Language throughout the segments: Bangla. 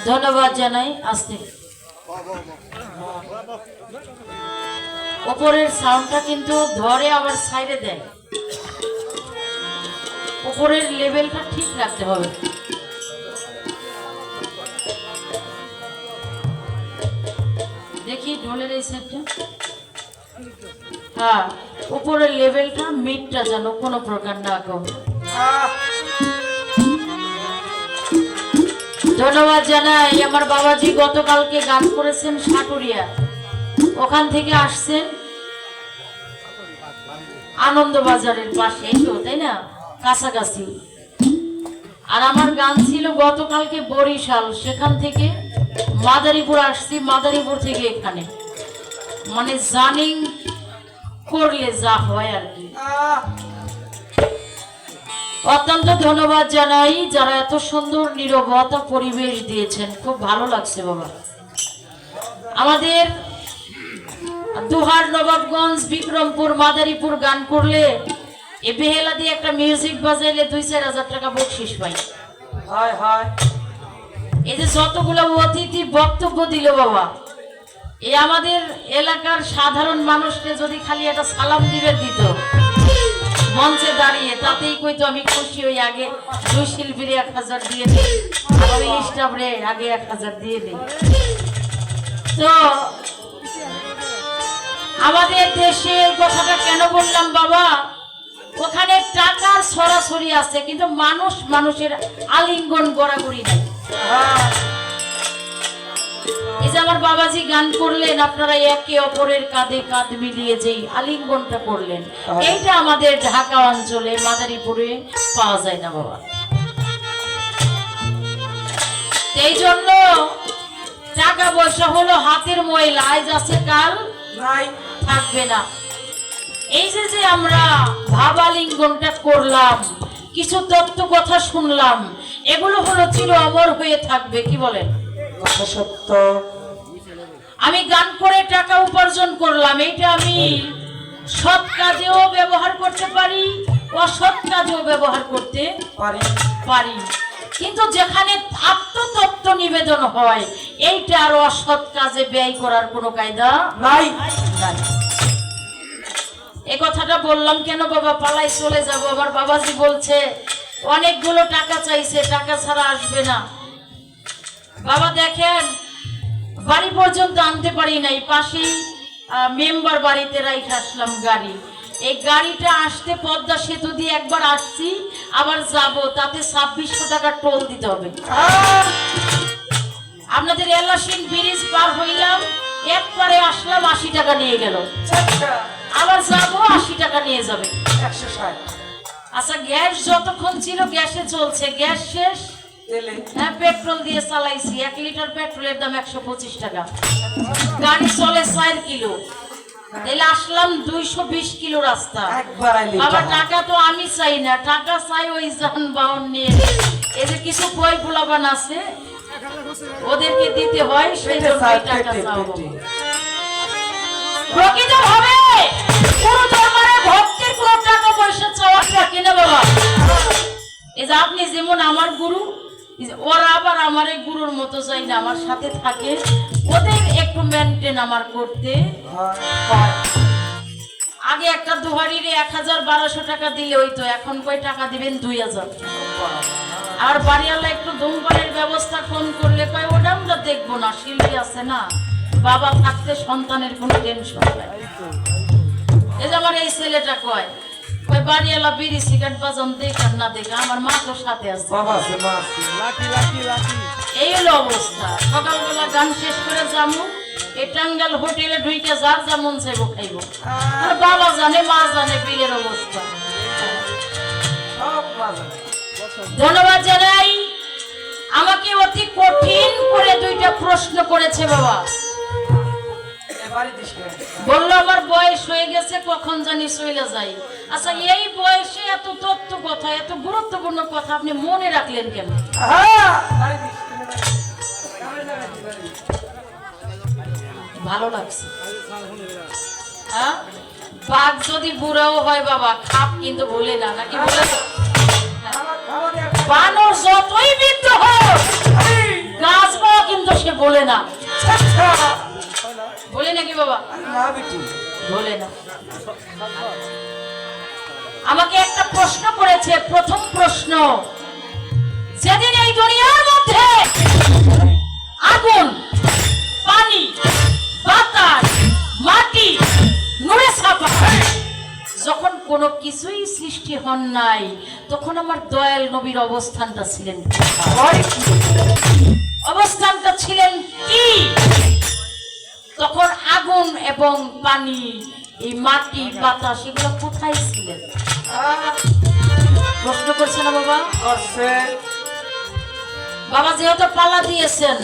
ধন্যবাদ জানাই। আসতে উপরের সাউন্ডটা কিন্তু ধরে আবার সাইডে দেয়, উপরের লেভেলটা ঠিক রাখতে হবে। দেখি ঢোলের এই সাইডটা, হ্যাঁ উপরের লেভেলটা মিডটা যেন কোনো প্রকার না কমে। ধন্যবাদ জানাই। আমার বাবাজি গতকালকে গান করেছেন সাটুরিয়া, ওখান থেকে আসছেন আনন্দবাজারের পাশে, তো তাই না, কাছাকাছি। আর আমার গান ছিল গতকালকে বরিশাল, সেখান থেকে মাদারীপুর আসছি, মাদারীপুর থেকে এখানে, মানে জার্নিং করলে যা হয় আর কি। অত্যন্ত ধন্যবাদ জানাই যারা এত সুন্দর নীরবতা পরিবেশ দিয়েছেন, খুব ভালো লাগছে বাবা। আমাদের দুহার, নবাবগঞ্জ, বিক্রমপুর, মাদারীপুর গান করলে এ বেহেলা দিয়ে একটা মিউজিক বাজাইলে 2-4 হাজার টাকা বকশিস পাই। এই যে যতগুলো অতিথি বক্তব্য দিল বাবা, এই আমাদের এলাকার সাধারণ মানুষকে যদি খালি একটা সালাম দিবে দিত মঞ্চে দাঁড়িয়ে, তাতেই কইতো আমি খুশি হই। আগে 2 শিল্পীরে 1000 দিয়ে দিই, ওই স্টাফরে আগে 1000 দিয়ে দিই। তো আমাদের দেশে কথাটা কেন বললাম বাবা, ওখানে টাকার সরাসরি আছে কিন্তু মানুষ মানুষের আলিঙ্গন গড়াগড়ি নেই। এই যে আমার বাবাজি গান করলেন, আপনারা একে অপরের কাঁধে কাঁধ মিলিয়ে যেই আলিঙ্গনটা করলেন, এইটা আমাদের ঢাকা অঞ্চলে মাদারীপুরে পাওয়া যায় না বাবা। এই জন্য টাকা পয়সা হলো হাতের ময়লা, আজ আছে কাল নাই থাকবে না। এই যে আমরা ভাবালিঙ্গনটা করলাম, কিছু তত্ত্ব কথা শুনলাম, এগুলো হলো চির অমর হয়ে থাকবে। কি বলেন? সত্য। আমি গান করে টাকা উপার্জন করলাম, এইটা আমি সৎ কাজেও ব্যবহার করতে পারি, অসৎ কাজেও ব্যবহার করতে পারি। কিন্তু যেখানে আত্মতত্ত্ব নিবেদন হয়, এইটা আর অসৎ কাজে ব্যয় করার কোনো কায়দা নাই। এই কথাটা বললাম কেন বাবা, পালাই চলে যাব। আমার বাবাজি বলছে অনেকগুলো টাকা চাইছে, টাকা ছাড়া আসবে না। বাবা দেখেন বাড়ি পর্যন্ত আনতে পারি নাই, পাশেই মেম্বার বাড়িতে রাইখে আসলাম গাড়ি। এই গাড়িটা আসতে পদ্মা সেতু দিয়ে একবার আসছি, আবার যাব, তাতে 2600 টাকা টোল দিতে হবে। আপনাদের এলাসিন ব্রিজ পার হইলাম, একবারে আসলাম 80 টাকা নিয়ে গেল, আবার যাব 80 টাকা নিয়ে যাবে 160। আচ্ছা গ্যাস যতক্ষণ ছিল গ্যাসে চলছে, গ্যাস শেষ, হ্যাঁ পেট্রোল দিয়ে চালাইছি, 1 লিটার পেট্রোলের দাম 125 টাকা, গাড়ি চলে 4 কিলো, তাহলে আসলাম 220 কিলো রাস্তা। আবার টাকা তো আমি চাই না, টাকা চাই ওই যানবাহন নিয়ে, এই যে কিছু বই পোলাবান আছে ওদেরকে দিতে হয়, সেই জন্য টাকা চাও। প্রকৃত ভাবে পুরো ধর্মের ভক্তির কোনো টাকা পয়সা চাওয়া থাকে না বাবা। এই যে আপনি যেমন আমার গুরু, ওরা আবার আমার এই গুরুর মতো চাই না, আমার সাথে থাকে, ওদের একটু মেনটেন আমার করতে হয়। আগে একটা দুহারির 1000-1200 টাকা দিলে হইতো, এখন কয় টাকা দিবেন 2000। আর বাড়িওয়ালা একটু ধূমপানের ব্যবস্থা ফোন করলে কয় ওটা আমরা দেখবো না, শিল্পী আছে না, বাবা থাকতে সন্তানের কোনো টেনশন নাই। এই যে আমার এই ছেলেটা কয় বাড়িওয়ালা বিড়ি সিগারেট বাজান দেখ আর না দেখ, আমার মা তো সাথে আছে, এই হলো অবস্থা। সকালবেলা গান শেষ করে যাবো, এই টাঙ্গাল হোটেলে ঢুইকে যার যেমন চাইবো খাইবো, বাবা জানে মা জানে বিলের অবস্থা। ধন্যবাদ জানাই। আমাকে অতি কঠিন করে 2টা প্রশ্ন করেছে বাবা, বললো আমার বয়স হয়ে গেছে, কখন জানি চলে যাই। আচ্ছা এই বয়সে এত তথ্য কথা, এত গুরুত্বপূর্ণ কথা আপনি মনে রাখলেন কেন? ভালো লাগছে। হ্যাঁ, বাঘ যদি বুড়াও হয় বাবা, খাপ কিন্তু ভুলে না, নাকি বলে? বানর যতই বৃদ্ধ হোক, গাছ পাওয়া কিন্তু সে বলে না, বলে নাকি বাবা? বলে না। আমাকে একটা প্রশ্ন করেছে, প্রথম প্রশ্ন, যেদিন এই দুনিয়ার মধ্যে আগুন, পানি, বাতাস, মাটি, নুড়ে ছাপা, যখন কোনো কিছুই সৃষ্টি হন নাই, তখন আমার দয়াল নবীর অবস্থানটা ছিলেন, অবস্থানটা ছিলেন কি? তখন আগুন এবং পানি, এই মাটি, বাতাস, এগুলো কোথায় ছিলেন? প্রশ্ন করছে না বাবা? বাবা যেহেতু পালা দিয়েছেন,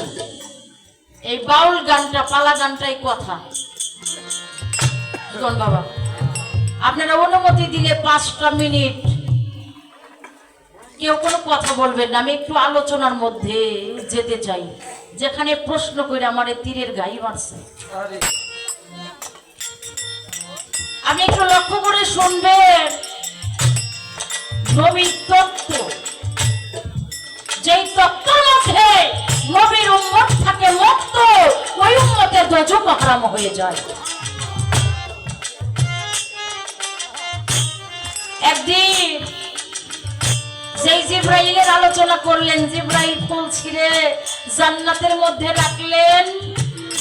এই বাউল গানটা, পালা গানটাই কথা। বাবা আপনারা অনুমতি দিলে 5টা মিনিট কেউ কোনো কথা বলবেন না, আমি একটু আলোচনার মধ্যে যেতে চাই, যেখানে প্রশ্ন করে আমার তীরের গাই মারছে। আমি একটু লক্ষ্য করে শুনবেন, নবীর তত্ত্ব, যেই তত্ত্বের মধ্যে নবীর উম্মত থাকে মুক্ত, ওই উম্মতের দোজখ হারাম হয়ে যায়। একদিন যেই জিব্রাইলের আলোচনা করলেন, জিব্রাইল ফুল ছিঁড়ে জান্নাতের মধ্যে রাখলেন,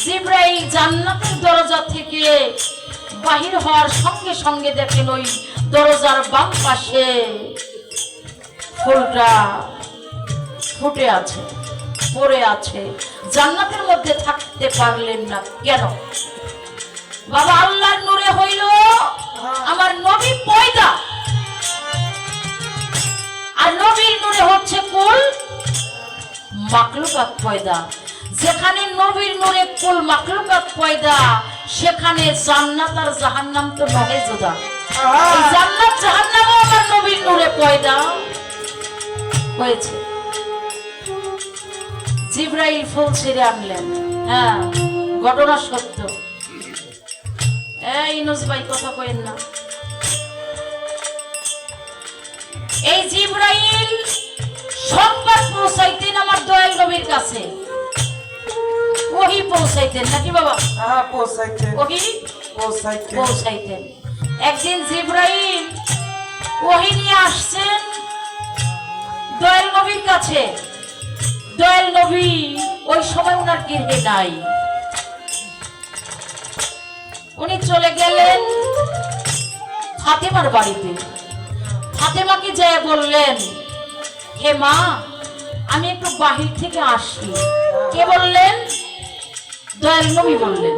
জিব্রাইল জান্নাতের দরজা থেকে বাহির হওয়ার সঙ্গে সঙ্গে দেখেন ওই দরজার বাম পাশে ফুলটা ফুটে আছে, পড়ে আছে। জান্নাতের মধ্যে থাকতে পারলেন না কেন? বাবা আল্লাহর নূরে হইল আমার নবী পয়দা, আর নবীর নূরে হচ্ছে কুল মাখলুকাত পয়দা। যেখানে নবীর নূরে কুল মাখলুকাত পয়দা, সেখানে জান্নাত আর জাহান্নাম তো নহে জুদা। এই জান্নাত জাহান্নামও আমার নবীর নূরে পয়দা হয়েছে। জিব্রাইল ফুল ছিঁড়ে আনলেন, হ্যাঁ ঘটনা সত্য। এই ইনুস ভাই কথা কইেন না। এই জিব্রাইল সংবাদ পৌঁছাইতেন আমার দয়াল নবীর কাছে, ওহি পৌঁছাইতেন নাকি বাবা? হ্যাঁ পৌঁছাইতেন, ওহি পৌঁছাইতেন। একদিন জিব্রাইল ওহি নিয়ে আসছেন দয়াল নবীর কাছে। দয়াল নবী ওই সময় ওনার গৃহে নাই। উনি চলে গেলেন ফাতেমার বাড়িতে। ফাতেমাকে যেয়ে বললেন, হে মা, আমি একটু বাহির থেকে আসি। কে বললেন? দয়াল নবী বললেন।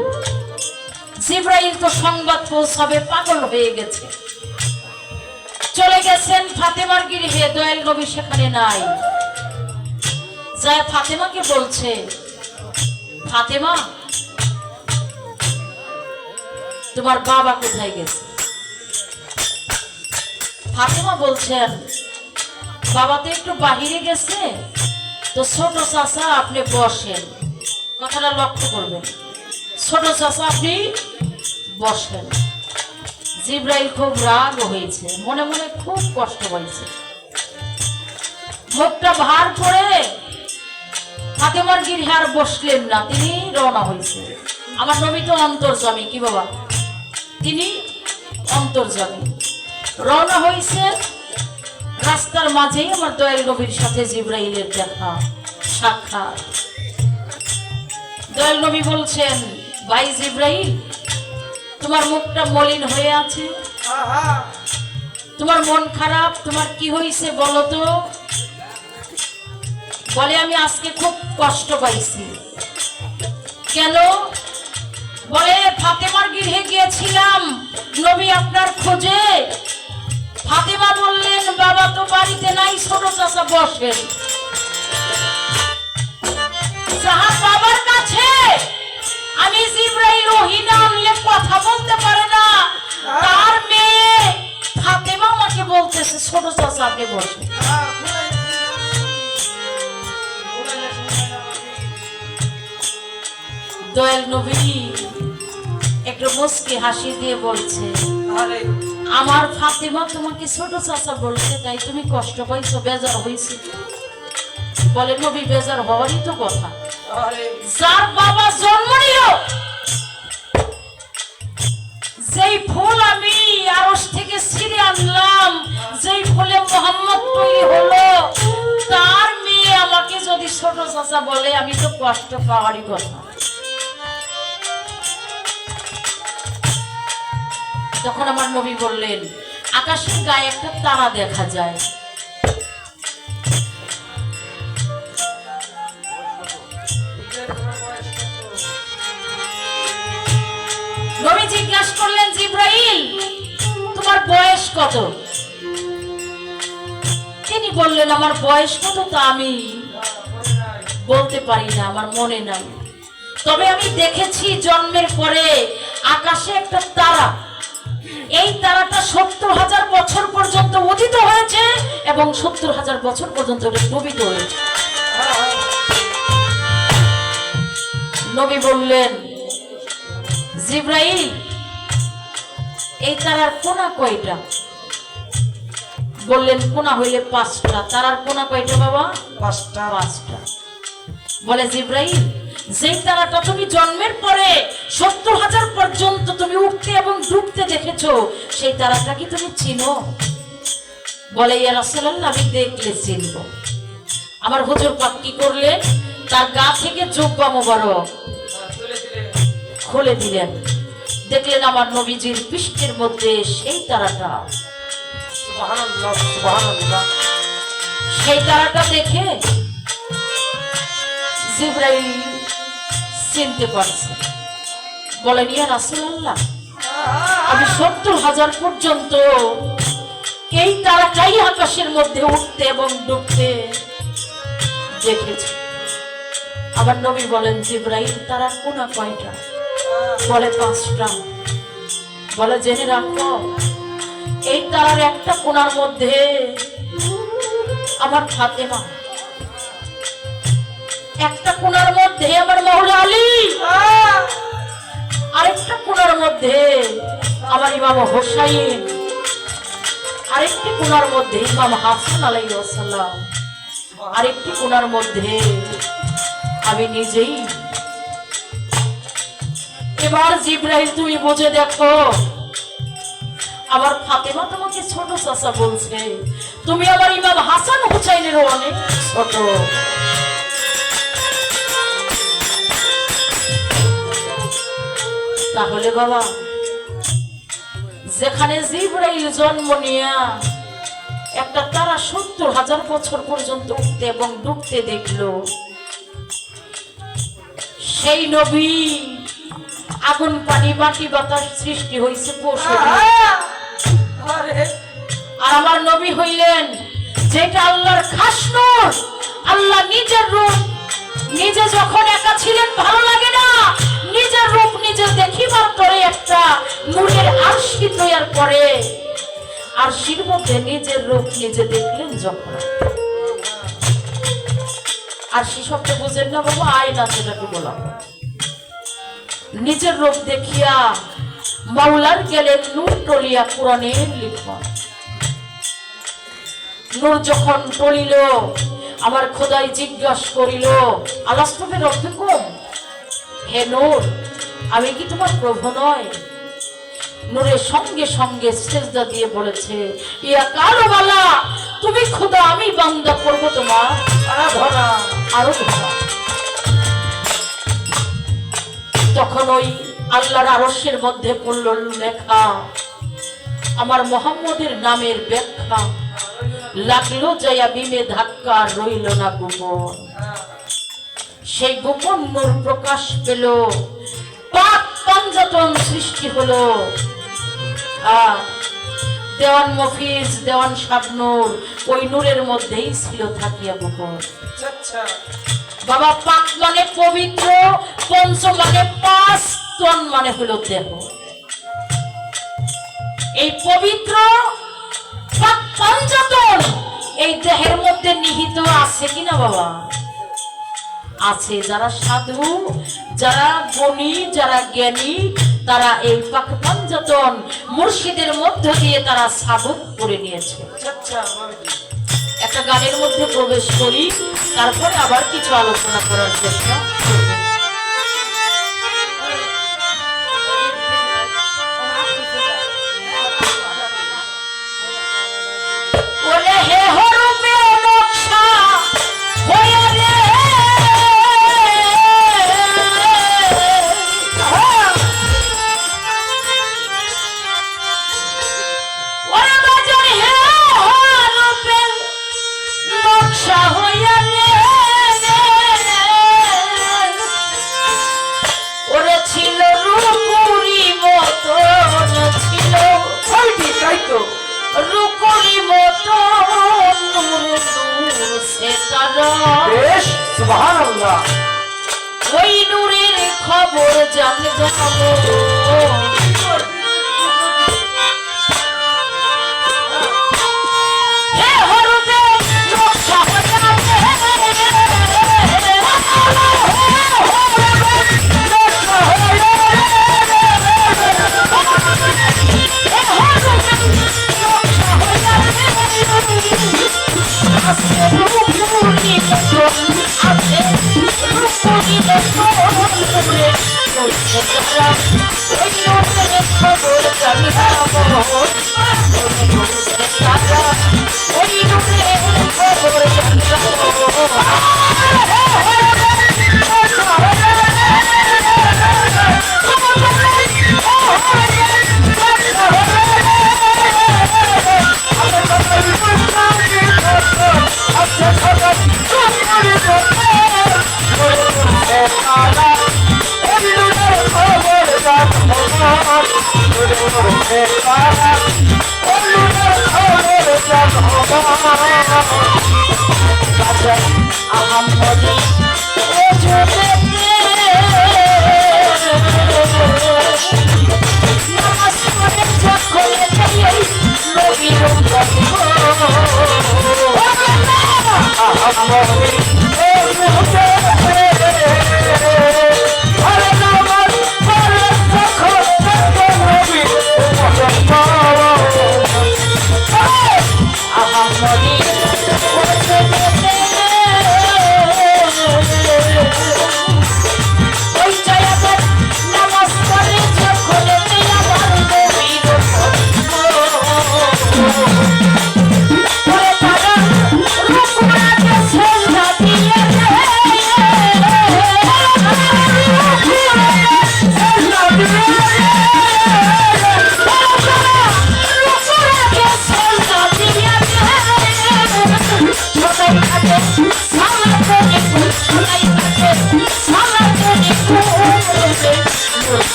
জিবরাইল তো সংবাদ পৌঁছাবে, পাগল হয়ে গেছে, চলে গেছেন ফাতেমার গৃহে। দয়াল নবী সেখানে নাই। যায় ফাতেমাকে বলছে, ফাতেমা, তোমার বাবা কোথায় গেছে? ফাতেমা বলছেন, বাবা তো একটু বাহিরে গেছে, তো ছোট চাচা আপনি বসেন। কথাটা লক্ষ্য করবেন, ছোট চাচা আপনি বসেন। জিবরাইল খুব রাগ হয়েছে, মনে মনে খুব কষ্ট হয়েছে, মুখটা ভার করে ফাতেমার গৃহে আর বসলেন না, তিনি রওনা হয়েছে। আমার নবী তো অন্তর্যামী, কি বাবা, তিনি অন্তর্যামী। রওনা হয়েছে, রাস্তার মাঝেই আমার দয়াল নবীর সাথে জিবরাইলের দেখা সাক্ষাৎ। দয়াল নবী বলছেন, ভাই জিবরাইল, তোমার মুখটা মলিন হয়ে আছে, তোমার মন খারাপ, তোমার কি হয়েছে বলো তো? বলে, আমি আজকে খুব কষ্ট পাইছি। কেন? বলে, ফাতেমার গৃহে গিয়েছিলাম নবী আপনার খোঁজে। ফাতেমা বললেন, বাবা তো বাড়িতে নাই, ছোট চাচা বসেন। যাহার বাবার কাছে আমি জিবরাইল ওহী না আনলে কথা বলতে পারে না, তার মেয়ে ফাতেমা আমাকে বলতেছে ছোট চাচা আপনি বসেন। দয়াল নবী একটু মুস্কি হাসি দিয়ে বলছে, আমার ফাতেমা তোমাকে ছোট চাচা বলছে, তাই তুমি কষ্ট পাইছো, বেজার হয়েছে? বলে, নবী বেজার হওয়ারই তো কথা। যার বাবা জন্ম নিল, যেই ফুল আমি আরশ থেকে ছিঁড়ে আনলাম, যেই ফুলে মোহাম্মদ তৈরি হলো, তার মেয়ে আমাকে যদি ছোট চাচা বলে, আমি তো কষ্ট পাওয়ারই কথা। তখন আমার নবী বললেন, আকাশের গায়ে একটা তারা দেখা যায়। নবী জিজ্ঞাসা করলেন, জিবরাইল, তোমার বয়স কত? তিনি বললেন, আমার বয়স কত তা আমি বলতে পারি না, আমার মনে নাই। তবে আমি দেখেছি জন্মের পরে আকাশে একটা তারা, এই তারাটা ৭০,০০০ বছর পর্যন্ত উদিত হয়েছে এবং ৭০,০০০ বছর পর্যন্ত ডুবিত হয়েছে। নবী বললেন, জিবরাইল, এই তারার কোনা কয়টা? বললেন, কোনা হইলে ৫টা। তারার কোনা কয়টা বাবা? ৫টা। বলে, জিবরাইল, যেই তারাটা তুমি জন্মের পরে ৭০,০০০ পর্যন্ত তুমি উঠতে এবং ডুবতে দেখেছো, সেই তারাটা কি তুমি চিনো? বলে, ইয়া রাসূলুল্লাহ, আমি দেখলে চিনব। আমার হুজুর পাক কি করলেন? তার গা থেকে জুব্বা মোবারক খুলে দিলেন। দেখলেন আমার নবীজির পৃষ্ঠের মধ্যে সেই তারাটা। সুবহানাল্লাহ, সুবহানাল্লাহ। সেই তারাটা দেখে জিবরাইল চিনতে পারছে। বলেন, ইয়া রাসূলুল্লাহ, আমি ৭০,০০০ পর্যন্ত এই তারাটাই আকাশের মধ্যে উঠতে এবং ডুবতে দেখেছি। আবার নবী বলেন, জিবরাইল, তারার কোনা কয়টা? বলে, ৫টা। বলে, জেনে রাখো, এই তারার একটা কোনার মধ্যে আমার ফাতেমা, একটা কোনার মধ্যে আমার মাওলা আলী, আরেকটা কোনার মধ্যে আমার ইমাম হোসাইন, আরেকটি কোনার মধ্যে ইমাম হাসান আলাইহিস সালাম, আরেকটি কোনার মধ্যে আমি নিজেই। এবার জিবরাইল, তুমি বুঝে দেখো, আমার ফাতেমা তোমাকে ছোট চাচা বলছে, তুমি আমার ইমাম হাসান হুসাইনেরও অনেক ছোট। তাহলে বাবা, যেখানে জিবরাইল জন্ম নিয়া একটা তারা ৭০,০০০ বছর পর্যন্ত উঠতে এবং ডুবতে দেখলো, সেই নবী আগুন পানি মাটি বাতাস সৃষ্টি হয়েছে পশু, আর আমার নবী হইলেন যেটা আল্লাহর খাস নূর। আল্লাহ নিজের রূপ নিজে যখন একা ছিলেন ভালো লাগে না, নিজের রূপ নিজে দেখিবার পরে একটা নূরের আরশি তৈরি করে, আরশির মধ্যে নিজের রূপ নিজে দেখলেন যখন। আরশি শব্দ বুঝেন না বাবা, আয়না যেটাকে বলা হয়। নিজের রূপ দেখিয়া মাওলার গেলেন নূর টলিয়া কোরআনের লিখন। নূর যখন টলিল, আমার খোদাই জিজ্ঞাসা করিল, আলাস্তবে রব্বিকুম, হে নূর আমি কি তোমার প্রভু নয়? নূরের সঙ্গে সঙ্গে সিজদা দিয়ে বলেছে, ইয়া কালবালা, তুমি খোদা আমি বান্দা করব তোমার আরাধনা আরো ধরা। তখন ওই আল্লাহর আরশের মধ্যে পড়ল লেখা, আমার মোহাম্মদের নামের ব্যাখ্যা, লাগলো জয়া বিমে ধাক্কা, রইল না গোপন। সেই গোপন নূর প্রকাশ পেল, পাক পাঞ্জাতন সৃষ্টি হলো। দেওয়ান মফিজ, দেওয়ান শাবনূর ওই নূরের মধ্যেই ছিল থাকিয়া গোপন। বাবা পাক মানে পবিত্র, পঞ্চ মানে ৫, তন মানে হলো দেহ। এই পবিত্র পাক পাঞ্জাতন এই দেহের মধ্যে নিহিত আছে কিনা বাবা? আছে। যারা সাধু, যারা গুণী, যারা জ্ঞানী, তারা এই পাক পাঞ্জাতন মুর্শিদের মধ্য দিয়ে তারা সাবুত করে নিয়েছে। একটা গানের মধ্যে প্রবেশ করি, তারপরে আবার কিছু আলোচনা করার চেষ্টা করব। ওই নূরের খবর জানতে হবে,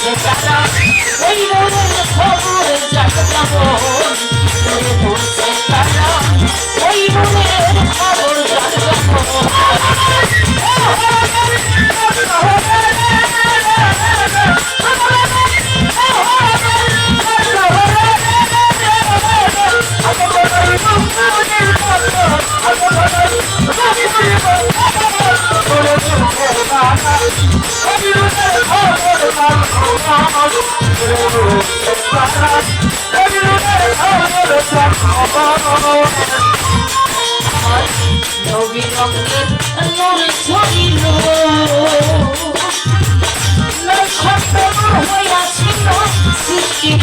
ধরছে তারা ওই নূরের খবর জানলাম নূরে ধরছে তারা ওই নূরের খবর নবী রঙের নূর ছড়িল নক্ষত্র হইয়াছিল সৃষ্টির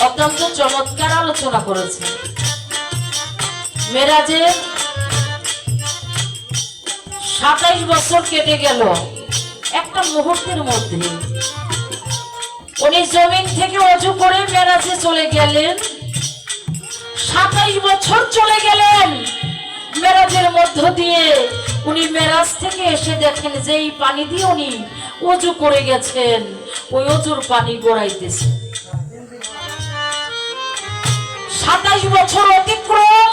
অত্যন্ত চমৎকার আলোচনা করেছে। মেরাজের 27 বছর কেটে গেল একটা মুহূর্তের মধ্যে। উনি জমিন থেকে অজু করে মেরাজে চলে গেলেন। 27 বছর চলে গেলেন মেরাজের মধ্য দিয়ে। উনি মেরাজ থেকে এসে দেখেন যে এই পানি দিয়ে উনি অজু করে গেছেন, ওই অজুর পানি গড়াইতেছে। 27 বছর অতিক্রম,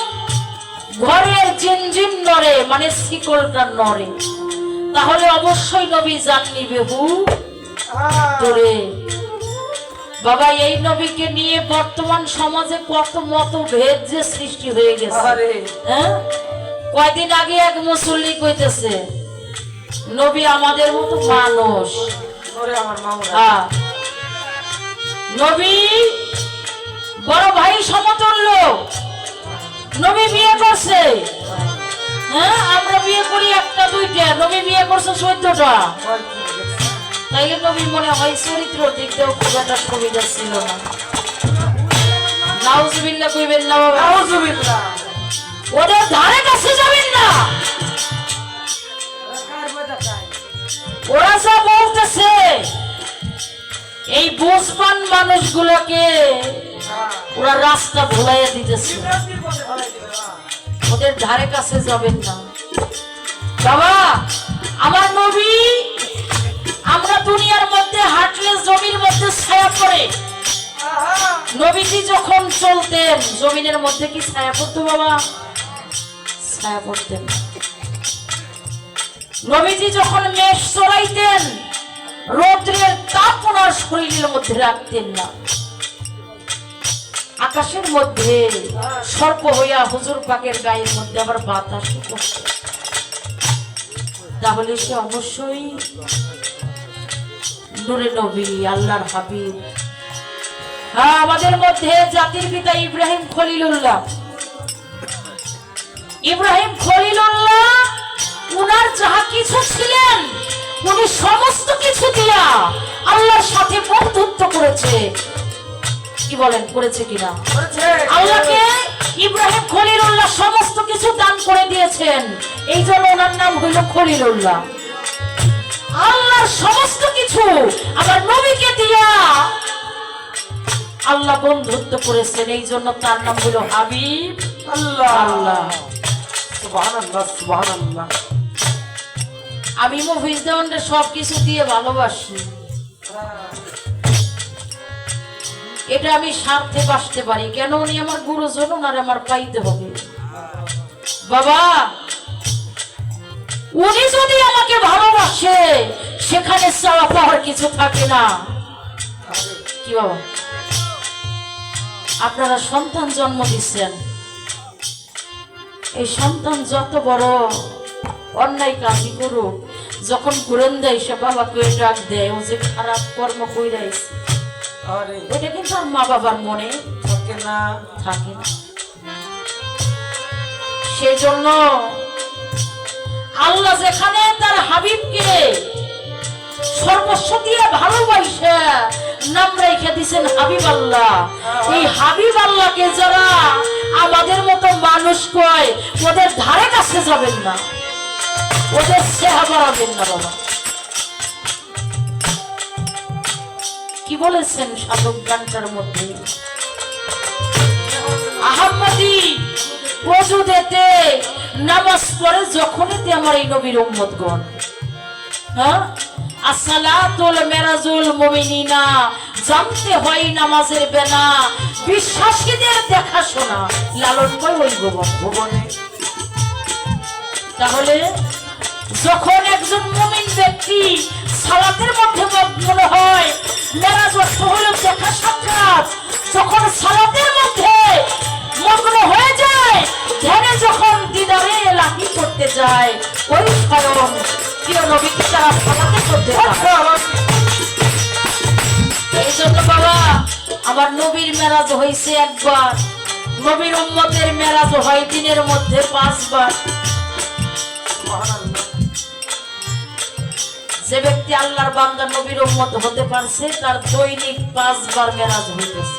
ঘরের জিনজিন নড়ে, মানে শিকলটা নড়ে। তাহলে অবশ্যই নবী জাননি বেহু তোরে বাবা। এই নবীকে নিয়ে বর্তমান সমাজে কত মতভেদ যে সৃষ্টি হয়ে গেছে। হ্যাঁ, কয়দিন আগে এক মুসল্লি কইতেছে নবী আমাদের মতো মানুষ, নবী বড় ভাই সমতুল্য, নবী বিয়ে করছে। হ্যাঁ, আমরা বিয়ে করি একটা দুইটা, নবী বিয়ে করছে 14টা। তাইলে নবী মনে হয় চরিত্র দিক দিয়েও খুব একটা সুবিধা ছিল না। নাউজুবিল্লাহ কইবেন না বাবা, নাউজুবিল্লাহ। ওদের ধারে কাছে যাবেন না। ওরা যা বলতেছে এই বুঝবান মানুষগুলোকে ওরা রাস্তা ভুলাইয়া দিতেছে। ওদের ধারে কাছে যাবেন না বাবা। আমার নবী, আমরা দুনিয়ার মধ্যে হাঁটলে জমির মধ্যে ছায়া পড়ে। নবীজি যখন চলতেন জমিনের মধ্যে কি ছায়া পড়তো বাবা? ছায়া পড়তেন। নবীজি যখন মেষ চড়াইতেন রৌদ্রের তাপ ওনার শরীরের মধ্যে রাখতেন না। আকাশের মধ্যে সর্প হইয়া হুজুর পাকের গায়ের মধ্যে আবার বাতাস করত। তাহলে সে অবশ্যই নূরে নবী, আল্লাহর হাবিব। হ্যাঁ, আমাদের মধ্যে জাতির পিতা ইব্রাহিম খলিলুল্লাহ, ইব্রাহিম খলিলুল্লাহ উনার যাহা কিছু ছিলেন উনি সমস্ত কিছু দিয়া আল্লাহর সাথে বন্ধুত্ব করেছে। কি বলেন, করেছে কিনা? আল্লাহকে ইব্রাহিম খলিলুল্লাহ সমস্ত কিছু দান করে দিয়েছেন, এই জন্য ওনার নাম হইল খলিলুল্লাহ। আল্লাহর সমস্ত কিছু আবার নবীকে দিয়া আল্লাহ বন্ধুত্ব করেছেন, এই জন্য তার নাম হলো হাবিব আল্লাহ আল্লাহ। সুবহানাল্লাহ সুবহানাল্লাহ। আমি মুভিজ দেওয়ানটা সবকিছু দিয়ে ভালোবাসি, এটা আমি স্বার্থে বাসতে পারি। কেন? উনি আমার গুরুজন, ওনার আমার পাইতে হবে। বাবা, উনি যদি আমাকে ভালোবাসে সেখানে চাওয়া পাওয়ার কিছু থাকে না। কি বাবা, আপনারা সন্তান জন্ম দিচ্ছেন, এই সন্তান যত বড় অন্যায় কাজই করুক, যখন ঘুরেন দেয় সে বাবাকে ডাক দেয়, ও যে খারাপ কর্ম কইরাইছে, ওইটা কিন্তু আর মা বাবার মনে থাকে না। থাকে না। সেই জন্য আল্লাহ যেখানে তার হাবিবকে সর্বস্ব দিয়ে ভালোবাসে নাম রেখে দিয়েছেন হাবিব আল্লাহ। এই হাবিব আল্লাহকে যারা আমাদের মতো মানুষ কয়, ওদের ধারে কাছে যাবেন না, ওদের সেবা বাড়াবেন না। বাবা কি বলেছেন সাধক গানটার মধ্যে? আহাম্মদি ওযু দিতে নামাজ পড়ে যখনই আমার এই নবীর উম্মতগণ, হ্যাঁ, আসসালাতুল মিরাজুল মুমিনিনা, জানতে হয় নামাজের বেনা, বিশ্বাসীদের দেখাশোনা লালন কই ওই ভুবনে। তাহলে যখন একজন মুমিন ব্যক্তি সালাতের মধ্যে মগ্ন হয়, মেরাজ অর্থ হলো দেখা সাক্ষাৎ, যখন সালাতের মধ্যে মগ্ন হয়ে যায়, ধ্যানে যখন দিদারে এলাহি করতে যায়, ওই স্মরণ প্রিয় নবীকে তারা সালাতে করতে যায়। এই জন্য বাবা, আমার নবীর মেরাজ হয়েছে একবার, নবীর উম্মতের মেরাজ হয় দিনের মধ্যে 5 বার। যে ব্যক্তি আল্লাহর বান্দা নবীর উম্মত হতে পারছে, তার দৈনিক 5 বার মেরাজ হইতেছে।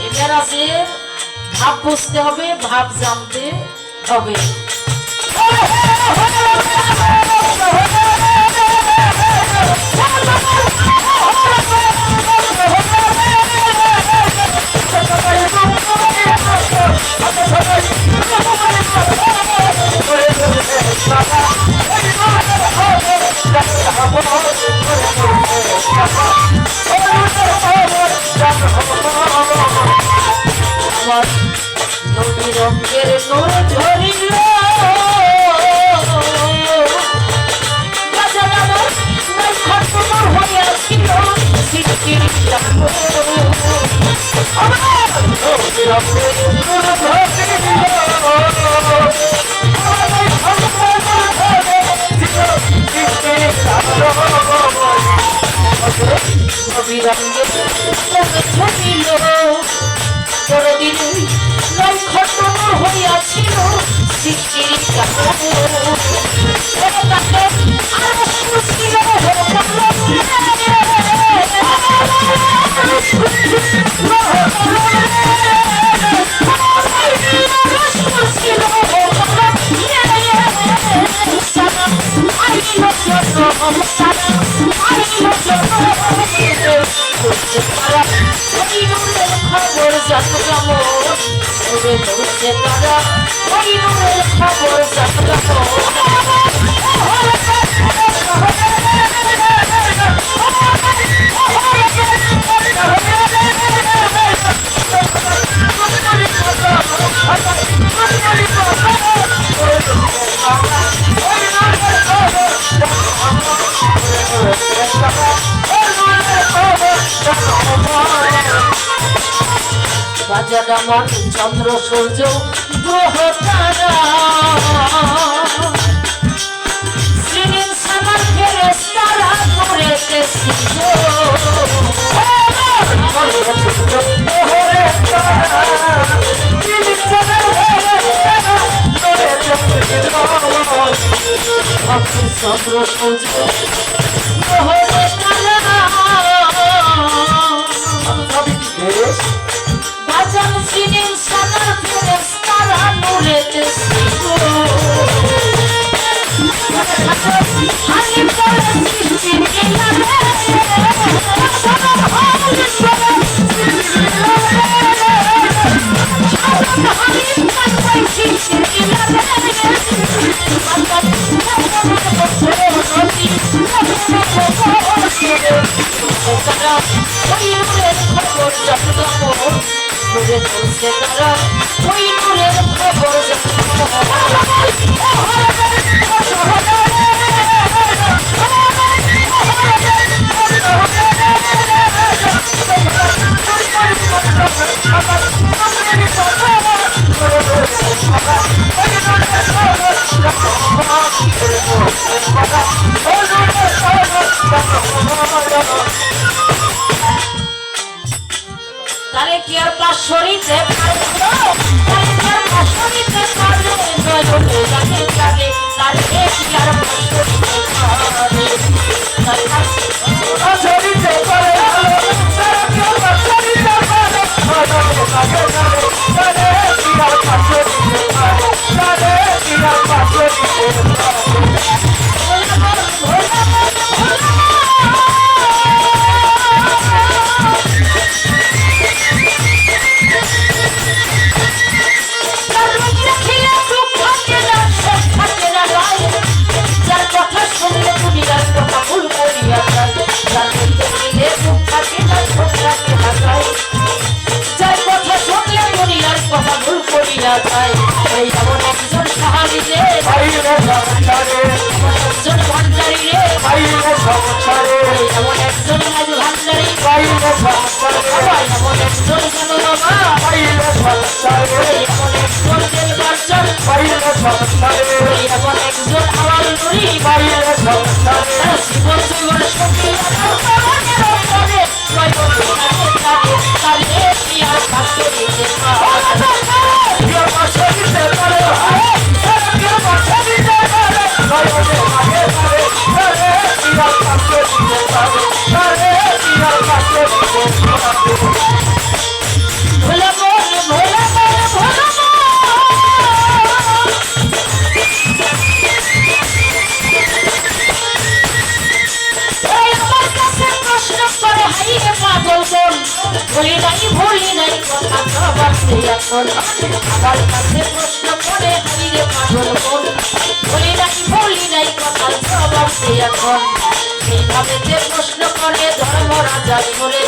এই মেরাজের ভাব বুঝতে হবে, ভাব জানতে হবে। আমার নবী রঙের নূর ঝরিল, গাজাল আমার নাই খতম হইয়াছিল সৃষ্টির চাকর। আমার নবী রঙের নূর ঝরিল, নবী রঙের নূর ঝরিল, পরদিন নাই খতম হইয়াছিল সৃষ্টির চাকর। তাকে আরো সুস্থির খবর বাজার আমার চন্দ্র সূর্য গ্রহ তারা, শ্রীনিন সামার ফেরেশতারা করেতেছি চন্দ্র সূর্য গ্রহ তারা, বাজান শ্রীনিন সামার ফেরেশতারা করেতেছি আমি পরে সৃষ্টি ওই নূরের খবর যখন নূরে চলছে তারা ওই নূরের খবর তারে কি আর পাশরিতে পারবে তারে কি আর পাশরিতে পারবে নয়তো জানে জানে তারে কি আর পাশরিতে পারবে তারে পাশরিতে পারে তারে কি আর পাশরিতে পারে নয়তো জানে জানে তারে কি আর পাশরিতে পারে তারে কি আর পাশরিতে ভুলি নাই কথা ভাবতে এখন আমার কাছে প্রশ্ন করে হারিয়ে পাগল মন ভুলি নাই কথা ভাবতে এখন এইভাবে যে প্রশ্ন করে ধর্ম রাজা করে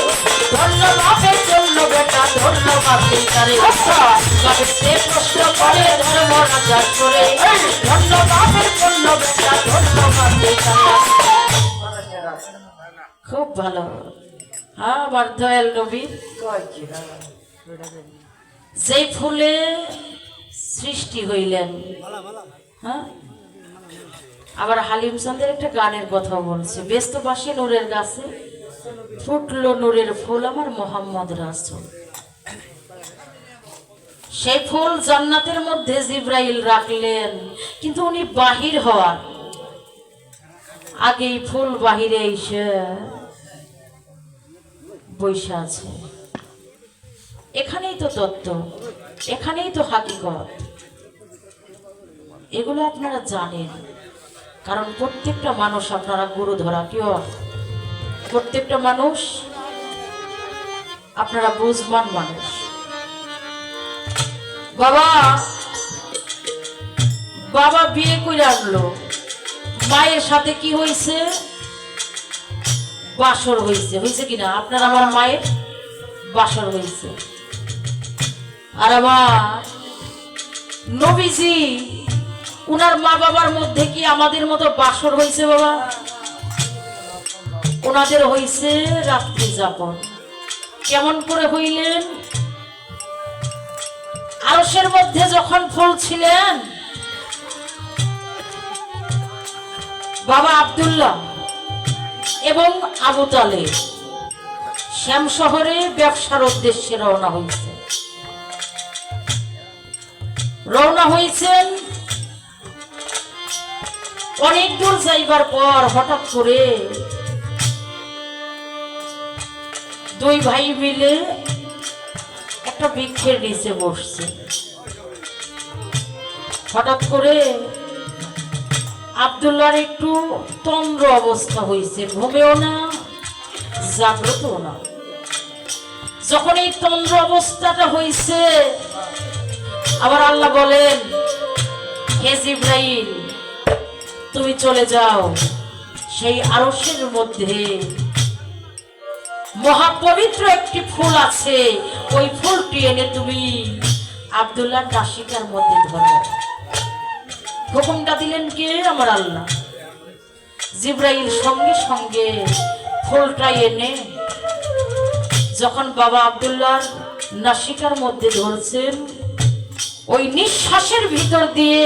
ধন্যবাদের জন্য বেটা ধন্যবাদ তারে যে প্রশ্ন করে ধর্ম রাজা করে ধন্যবাদের জন্য বেটা ধন্যবাদ তারে খুব ভালো আমার দয়াল নবী যেই ফুলে সৃষ্টি হইলেন হ্যাঁ আবার হালিম চাঁদের একটা গানের কথা বলছে ব্যস্ত পাশে নূরের গাছে ফুটলো নূরের ফুল আমার মোহাম্মদ রাসূল সেই ফুল জান্নাতের মধ্যে জিব্রাইল রাখলেন কিন্তু উনি বাহির হওয়ার আগেই ফুল বাহিরে এসে বৈশা আছে এখানেই তো তত্ত্ব এখানেই তো হাকিকত এগুলো আপনারা জানেন কারণ প্রত্যেকটা মানুষ আপনারা গুরু ধরা কেউ প্রত্যেকটা মানুষ আপনারা বুঝবান মানুষ বাবা বাবা বিয়ে করে আনলো মায়ের সাথে কি হয়েছে বাসর হয়েছে হয়েছে কিনা আপনার আমার মায়ের বাসর হয়েছে আর আমার নবীজি উনার মা বাবার মধ্যে কি আমাদের মতো বাসর হয়েছে বাবা ওনাদের হয়েছে রাত্রি যাপন কেমন করে হইলেন আরশের মধ্যে যখন ফুল ছিলেন বাবা আব্দুল্লাহ এবং আবু তালেব শ্যাম শহরে ব্যবসার উদ্দেশ্যে রওনা হয়েছেন অনেক দূর যাইবার পর হঠাৎ করে দুই ভাই মিলে একটা বৃক্ষের নিচে বসছে হঠাৎ করে আব্দুল্লাহর একটু তন্দ্র অবস্থা হয়েছে ঘুমেও না জাগ্রত না যখন এই তন্দ্র অবস্থাটা হয়েছে আবার আল্লাহ বলেন হে জিবরাইল তুমি চলে যাও সেই আরশের মধ্যে মহাপবিত্র একটি ফুল আছে, ওই ফুলটি এনে তুমি আব্দুল্লাহ নাসিকার মধ্যে ধরো। হুকুমটা দিলেন কে? আমার আল্লাহ। জিব্রাইল সঙ্গে সঙ্গে ফুলটা এনে যখন বাবা আব্দুল্লাহর নাসিকার মধ্যে ধরছেন, ওই নিঃশ্বাসের ভিতর দিয়ে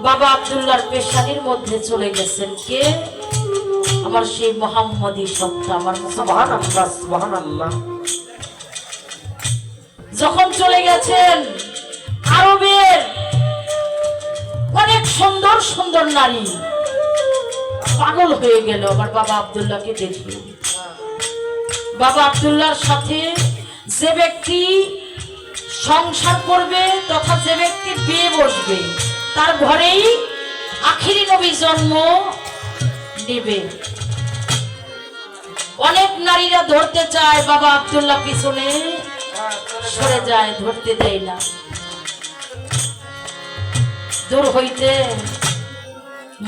বাবা আব্দুল্লাহর পেশানির মধ্যে চলে গেছেন কে? আমার সেই মোহাম্মদী সত্তা, আমার সুবহানাল্লাহ সুবহানাল্লাহ। যখন চলে গেছেন, আরবের অনেক সুন্দর সুন্দর নারী পাগল হয়ে গেল আমার বাবা আব্দুল্লাহকে দেখে। বাবা আব্দুল্লাহর সাথে যে ব্যক্তি সংসার করবে তথা যে ব্যক্তি বিয়ে বসবে, তার ঘরেই আখিরি নবী জন্ম নেবে। অনেক নারীরা ধরতে চায়, বাবা আব্দুল্লাহ পিছনে সরে যায়, ধরতে দেয় না। দূর হইতে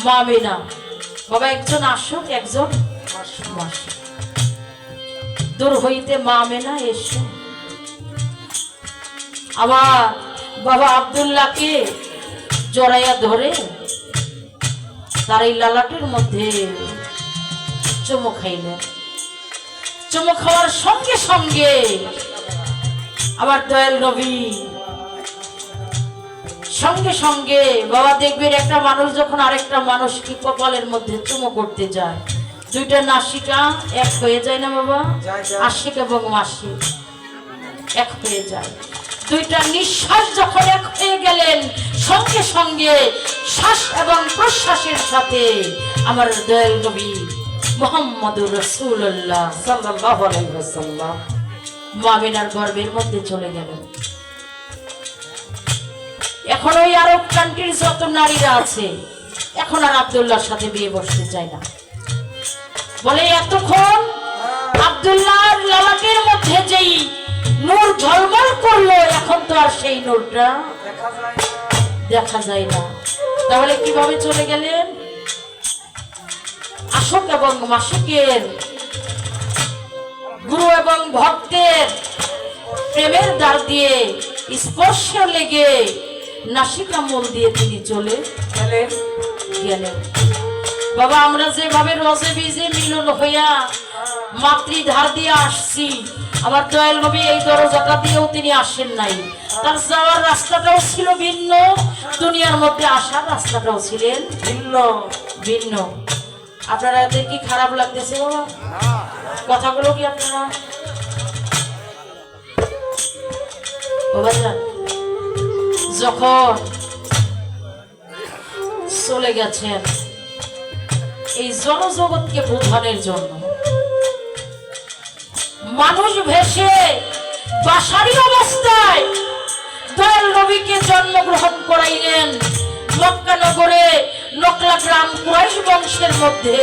মাবে না, বাবা একজন আসুক, একজন আসুক। দূর হইতে মা মেনা এসো। আবার বাবা আব্দুল্লাহকে জড়াইয়া ধরে তার এই লালাটের মধ্যে চুমু খাইলেন। চুমু খাওয়ার সঙ্গে সঙ্গে আবার দয়াল নবী সঙ্গে সঙ্গে, বাবা দেখবেন একটা মানুষ যখন আরেকটা মানুষকে কপালের মধ্যে চুমু করতে যায়, দুইটা নাসিকা এক হয়ে যায় না বাবা? আশিক এবং মাসিক এক হয়ে যায়। দুইটা নিঃশ্বাস যখন এক হয়ে গেলেন, সঙ্গে সঙ্গে শ্বাস এবং প্রশ্বাসের সাথে আমার দয়াল নবী মুহাম্মদুর রাসূলুল্লাহ সাল্লাল্লাহু আলাইহি ওয়াসাল্লাম মামিনার গর্ভের মধ্যে চলে গেলেন। এখন ওই আরব কান্ট্রির যত নারীরা আছে, এখন আর আব্দুল্লাহর সাথে বিয়ে বসতে চায় না। বলে এতক্ষণ আব্দুল্লাহর লালাটের মধ্যে যেই নূর ঝলমল করলো, এখন তো আর সেই নূরটা দেখা যায় না। তাহলে কিভাবে চলে গেলেন? আশক এবং মাসিকের, গুরু এবং ভক্তের প্রেমের দ্বার দিয়ে স্পর্শ লেগে নাসিকা মূল দিয়ে তিনি চলে গেলেন। বাবা আমরা যেভাবে রজে বীজে মিলন হইয়া মাতৃধার দিয়ে আসছি, আমার দয়াল নবী এই দরজাটা দিয়েও তিনি আসেন নাই। তার যাওয়ার রাস্তাটাও ছিল ভিন্ন, দুনিয়ার মধ্যে আসার রাস্তাটাও ছিলেন ভিন্ন ভিন্ন। আপনারা এদের কি খারাপ লাগতেছে বাবা কথাগুলো? কি আপনারা বাবা যখন চলে গেছেন এই জনজগৎকে বোঝানোর জন্য, মানুষ ভেসে বাসারি অবস্থায় দয়াল নবীকে জন্মগ্রহণ করাইলেন মক্কা নগরে নকলা গ্রাম কুরাইশ বংশের মধ্যে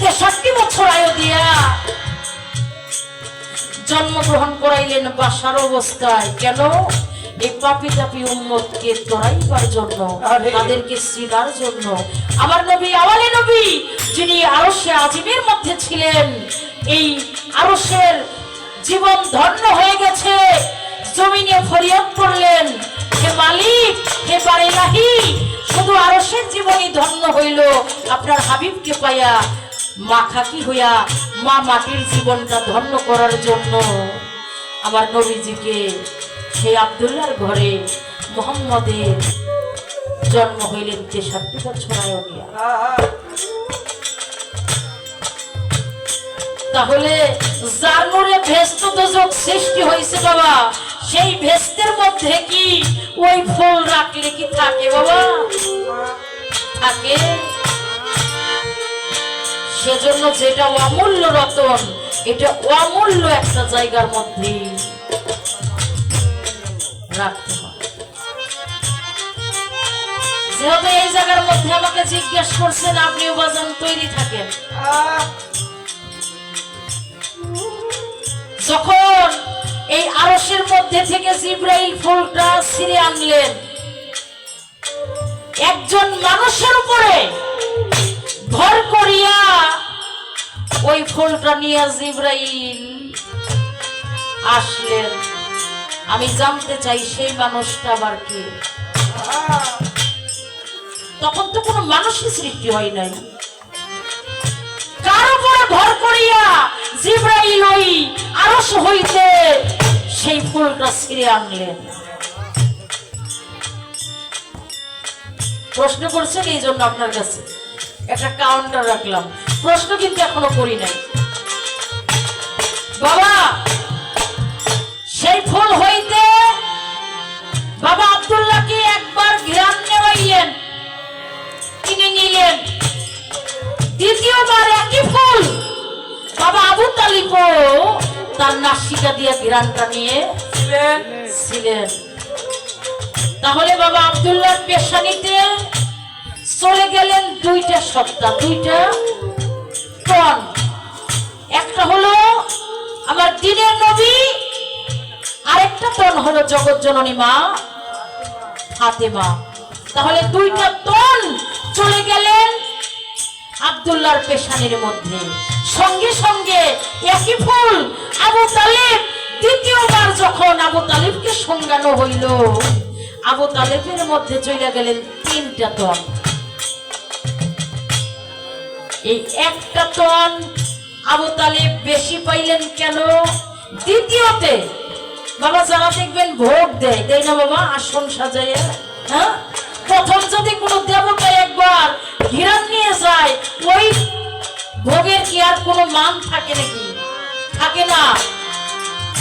63 বছর আয়ু দিয়া জন্মগ্রহণ করাইলেন বাসার অবস্থায়। কেন? এই পাপি তাপি উম্মতকে তরাইবার জন্য, তাদেরকে সিনার জন্য। আমার নবী আওয়ালে নবী যিনি আরশে আজিমের মধ্যে ছিলেন, এই আরশের জীবন ধন্য হয়ে গেছে, জমিনে ফরিয়াদ করলেন, হে মালিক, হে বারেলাহি, শুধু আরশের জীবনই ধন্য হইল আপনার হাবিবকে পাইয়া, মা খাকি হইয়া মা মাটির জীবনটা ধন্য করার জন্য আমার নবীজিকে সেই আব্দুল্লাহর ঘরে মুহাম্মদের জন্ম হইলেন 63 বছর আয়ু নিয়া। তাহলে যার নূরে ভেস্ত দোজক সৃষ্টি হয়েছে বাবা, সেই ভেস্তের মধ্যে কি ওই ফুল রাখলে কি থাকে বাবা? থাকে। সেজন্য যেটা অমূল্য রতন, এটা অমূল্য একটা জায়গার মধ্যে রাখতে হবে। যেহেতু এই জায়গার মধ্যে আমাকে জিজ্ঞেস করছেন, আপনিও বাজান তৈরি থাকেন। যখন এই আরশের মধ্যে থেকে জিব্রাইল ফুলটা ছিঁড়ে আনলেন, একজন মানুষের উপরে ভর করিয়া ওই ফুলটা নিয়ে জিব্রাইল আসলেন। আমি জানতে চাই সেই মানুষটা আবার কে। তখন তো কোনো মানুষই সৃষ্টি হয় নাই, কার উপরে ভর করিয়া জিবরাইল ওই আরশ হইতে সেই ফুলটা ছিঁড়ে আনলেন। প্রশ্ন করছেন, এই জন্য আপনার কাছে একটা কাউন্টার রাখলাম। প্রশ্ন কিন্তু এখনো করি নাই। বাবা সেই ফুল হইতে বাবা আব্দুল্লাহকে একবার ঘ্রাণ নেওয়াইলেন, কিনে নিলেন। দ্বিতীয়বার একই ফুল বাবা আবু তালিবও তার নাসিকা দিয়ে ঘ্রাণটা নিয়ে ছিলেন। তাহলে বাবা আব্দুল্লাহর পেশানিতে চলে গেলেন দুইটা সত্তা, দুইটা টন। একটা হলো আমার দিনের নবী, আরেকটা টন হলো জগৎ জননী মা ফাতেমা। তাহলে দুইটা টন চলে গেলেন আব্দুল্লাহর পেশানির মধ্যে। সঙ্গে সঙ্গে একই ফুল আবু তালিব দ্বিতীয়বার যখন আবু তালিবকে সঙ্গানো হইল, আবু তালেবের মধ্যে চলে গেলেন তিনটা টন। এই একটা টন আবু তালেব বেশি পাইলেন কেন? দ্বিতীয়তে বাবা যারা দেখবেন ভোগ দেয়, দেয় না বাবা, আসন সাজাইয়া, হ্যাঁ, প্রথম যদি কোনো দেবতা একবার ঘিরান নিয়ে যায়, ওই ভোগের কি আর কোনো মান থাকে নাকি? থাকে না।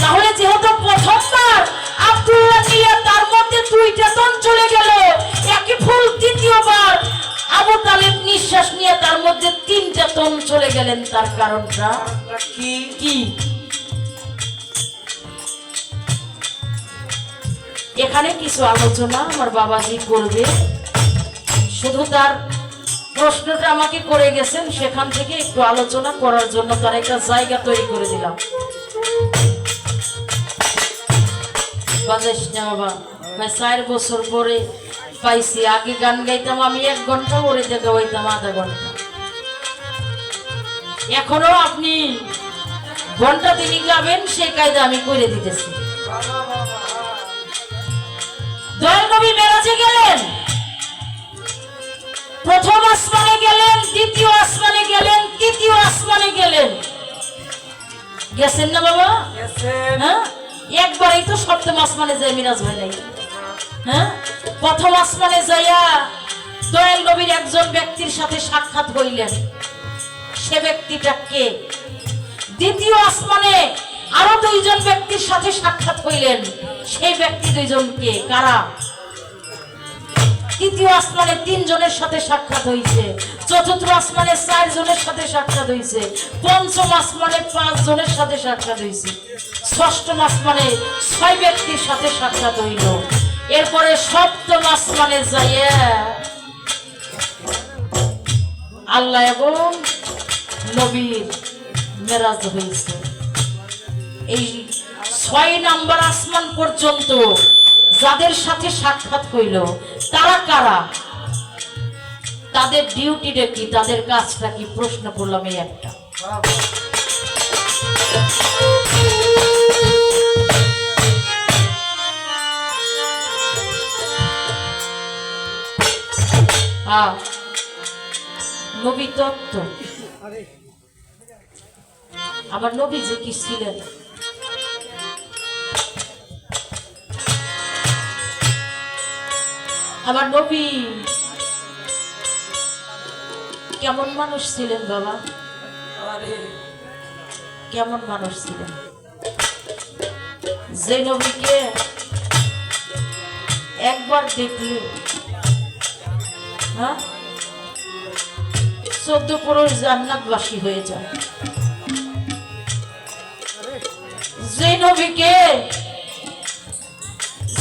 তাহলে যেহেতু প্রথমবার আব্দুল্লাহ নিয়ে তার মধ্যে দুইটা টন চলে গেল, একই ফুল দ্বিতীয়বার আবু তালেব নিঃশ্বাস নিয়ে তার মধ্যে তিনটা টন চলে গেলেন, তার কারণটা কি? কি এখানে কিছু আলোচনা আমার বাবাজি করবে। শুধু তার প্রশ্নটা আমাকে করে গেছেন, সেখান থেকে একটু আলোচনা করার জন্য তার একটা জায়গা তৈরি করে দিলাম। বাজাইস না বাবা, 4 বছর পরে পাইছি। আগে গান গাইতাম আমি 1 ঘন্টা, ওরে দেখা হইতাম আধা ঘন্টা। এখনো আপনি ঘন্টা 3 গাবেন, সেই কায়দা আমি করে দিতেছি। দয়াল নবী মেরাজে গেলেন, প্রথম আসমানে গেলেন, দ্বিতীয় আসমানে গেলেন, তৃতীয় আসমানে গেলেন। গেছেন না বাবা? হ্যাঁ, একবারই তো সপ্তম আসমানে যায় মিরাজ হয় নাই। হ্যাঁ, প্রথম আসমানে যাইয়া দয়াল নবীর একজন ব্যক্তির সাথে সাক্ষাৎ হইলেন। সে ব্যক্তিটা কে? দ্বিতীয় আসমানে আরো 2 জন ব্যক্তির সাথে সাক্ষাৎ হইলেন। সেই ব্যক্তি 2 জন কে? কারা? তৃতীয় আসমানে 3 জনের সাথে সাক্ষাৎ হইছে। চতুর্থ আসমানে 4 জনের সাথে সাক্ষাৎ হইছে। পঞ্চম আসমানে 5 জনের সাথে সাক্ষাৎ হইছে। ষষ্ঠম আসমানে 6 ব্যক্তির সাথে সাক্ষাৎ হইল। এরপরে সপ্তম আসমানে যাইয়া আল্লাহ এবং নবীর মেরাজ হয়েছে। এই 6 নাম্বার আসমান পর্যন্ত যাদের সাথে সাক্ষাৎ হইল, তারা কারা? তাদের ডিউটিটা কি? তাদের কাজটা কি? প্রশ্ন করলাম এই একটা। নবী তত্ত্ব, আমার নবী যে কি ছিলেন, আমার নবী কেমন মানুষ ছিলেন বাবা? কেমন মানুষ ছিলেন? যে নবীকে একবার দেখলে, হ্যাঁ, 14 পুরুষ জান্নাতবাসী হয়ে যায়। যে নবীকে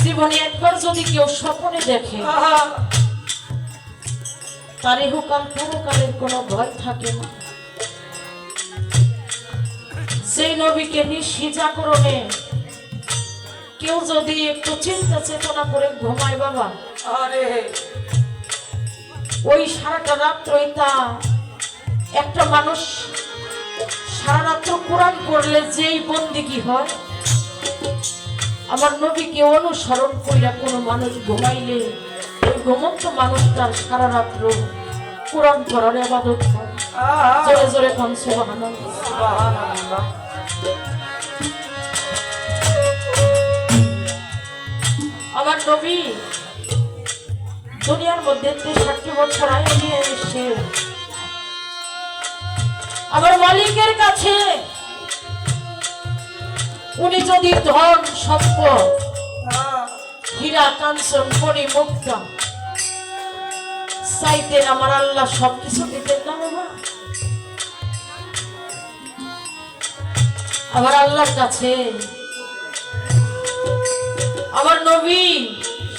জীবনে একবার যদি কেউ স্বপ্নে দেখে, তার ইহকাল পরকালের কোনো ভয় থাকে না। সেই নবীকে নিশিজাগরণে কেউ যদি একটু চিন্তা চেতনা করে ঘুমায় বাবা, ওই সারাটা রাত্রই তা একটা মানুষ সারা রাত্র কোরআন পড়লে যেই বন্দিগি হয়, আমার নবীকে অনুসরণ কইরা কোনো মানুষ ঘুমাইলে ওই ঘুমন্ত মানুষটার সারা রাত্র কোরআন পড়ার ইবাদত করে। জোরে জোরে কোন সুবহানাল্লাহ। সুবহানাল্লাহ। আমার নবী দুনিয়ার মধ্যে 63 বছর আগে নিয়ে এসে আমার মালিকের কাছে উনি যদি ধন সম্পদ হীরা কাঞ্চন মণি মুক্তা চাইতেন, আমার আল্লাহ সবকিছু দিতেন না বাবা? আমার আল্লাহর কাছে আমার নবী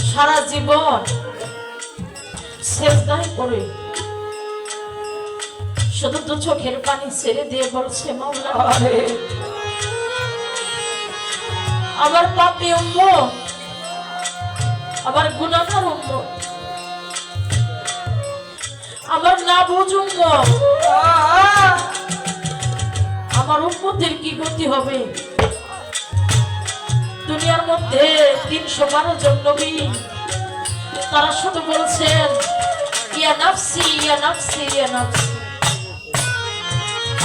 সারা জীবন সেজদায় পড়ে শুধু তো চোখের পানি ছেড়ে দিয়ে বলছে, মাওলা আমার পাপী উম্মত, আমার গুনাহগার উম্মত, আমার না বুঝ উম্মত, আমার উম্মতের কি গতি হবে? দুনিয়ার মধ্যে 312 জন নবী, তারা শুধু বলছেন ইয়া নাফসি ইয়া নাফসি ইয়া নাফসি।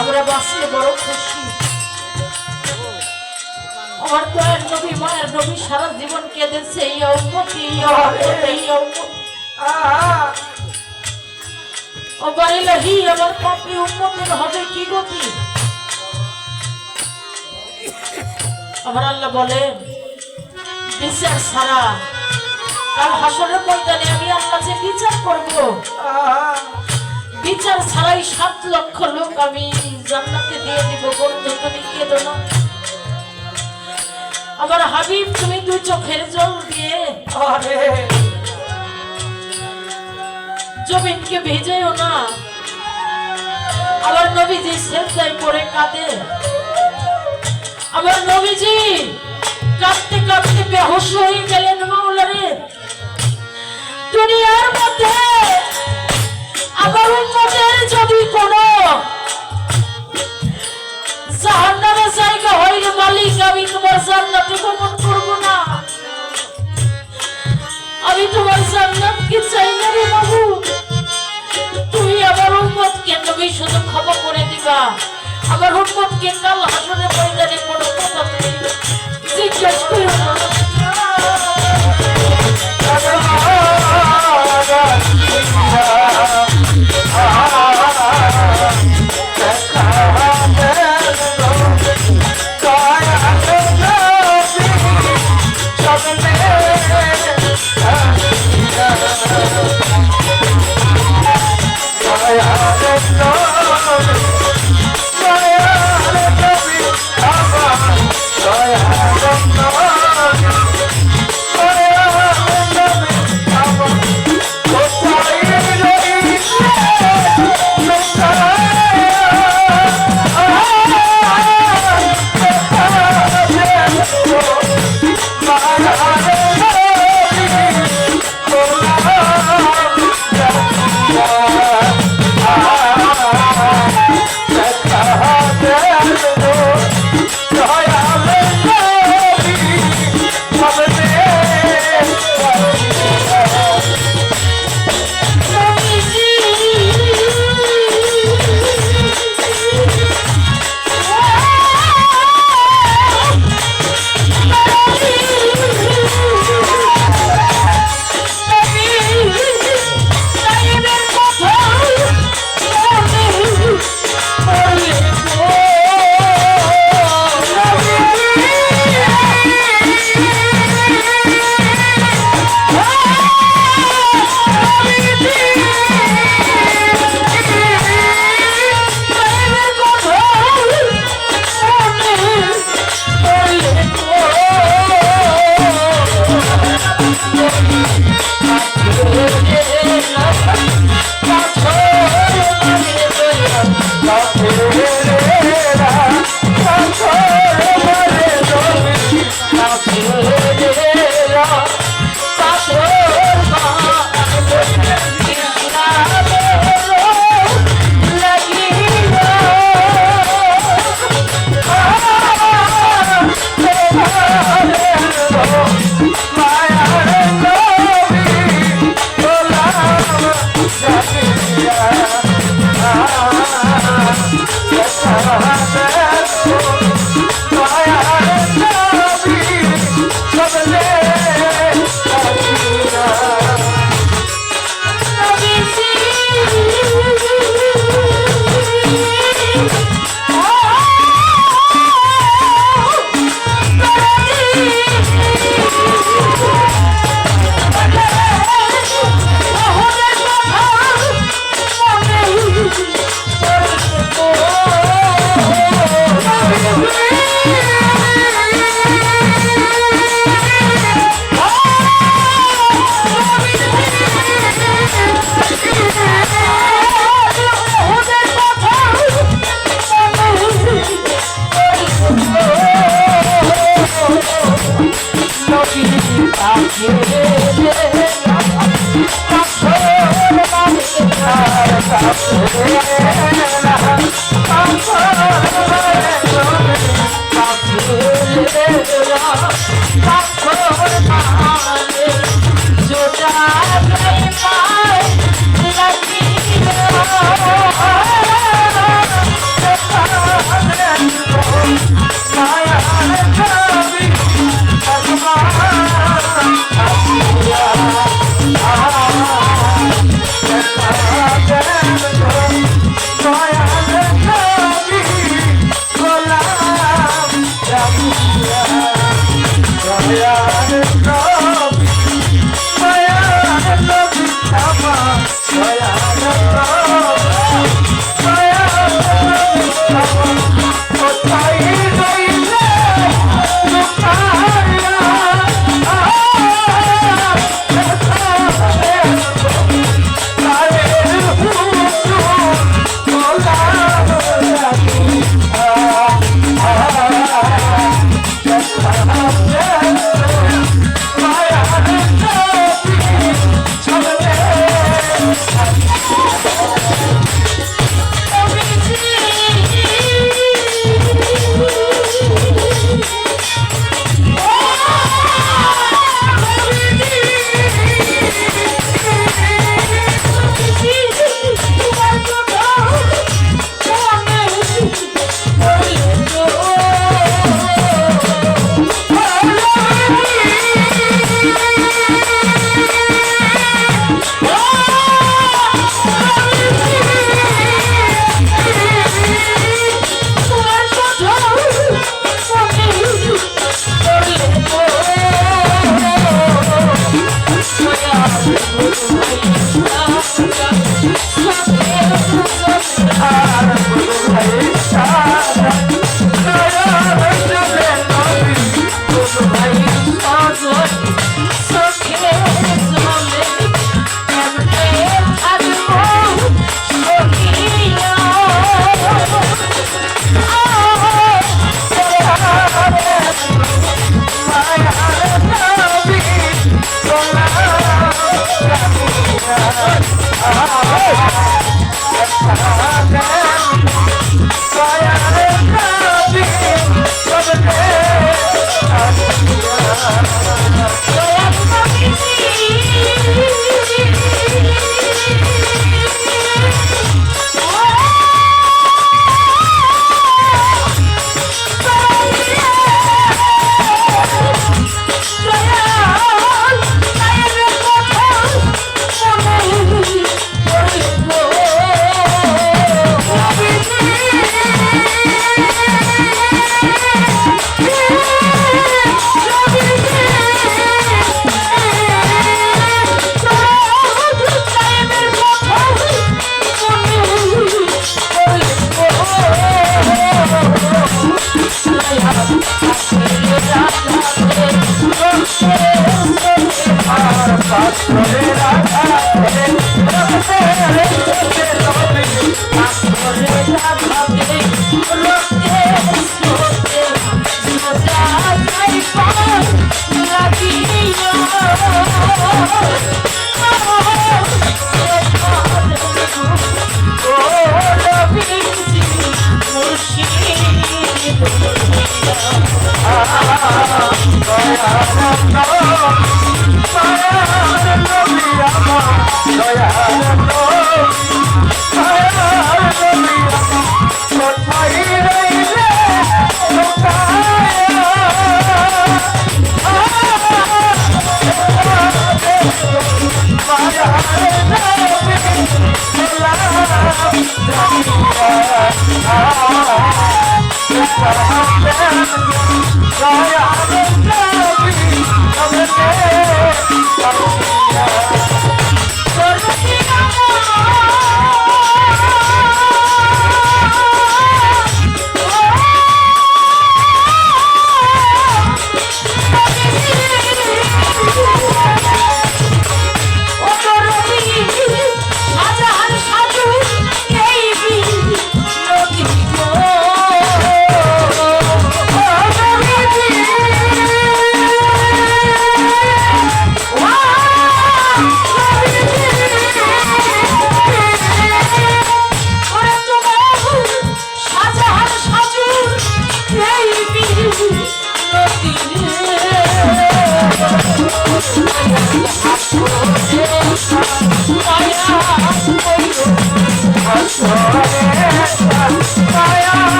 আমরা বাঁচলে বড় খুশি। আমার দয়ার নবী মায়ের নবী সারা জীবন কেঁদেছে, ইয়া উম্মতি ইয়া উম্মতি ইয়া উম্মতি। আমার ইলাহি, আমার পাপী উম্মতের হবে কি গতি? আমার আল্লাহ বলেন, বিচার ছাড়া কাল হাসরের ময়দানে আমি আল্লাহ যে বিচার করব, বিচার ছাড়াই 7 লক্ষ লোক আমি জান্নাতে দিয়ে দিব। বন্ধু তুমি কেঁদো না, আমার হাবিব তুমি 2 চোখের জল দিয়ে জমিনকে ভেজেও না। আমার নবীজি সেজদায় পড়ে কাঁদে, আমার নবীজি কাঁদতে কাঁদতে বেহুশ হয়ে গেলেন। মাওলা রে, দুনিয়ার মধ্যে আমার উম্মতের যদি কোনো জাহান্নামের জায়গা হয় রে মালিক, আমি তোমার জান্নাতে গমন করব না। আমি তোমার জান্নাতকে চাই না রে মাবুদ। তুমি আমার উম্মতকে তুমি শুধু ক্ষমা করে দিবা। আমার উম্মতকে কাল হাসরের ময়দানে কোনো কথা তুমি জিজ্ঞেস করো না।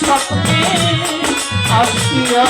সকল আসিয়া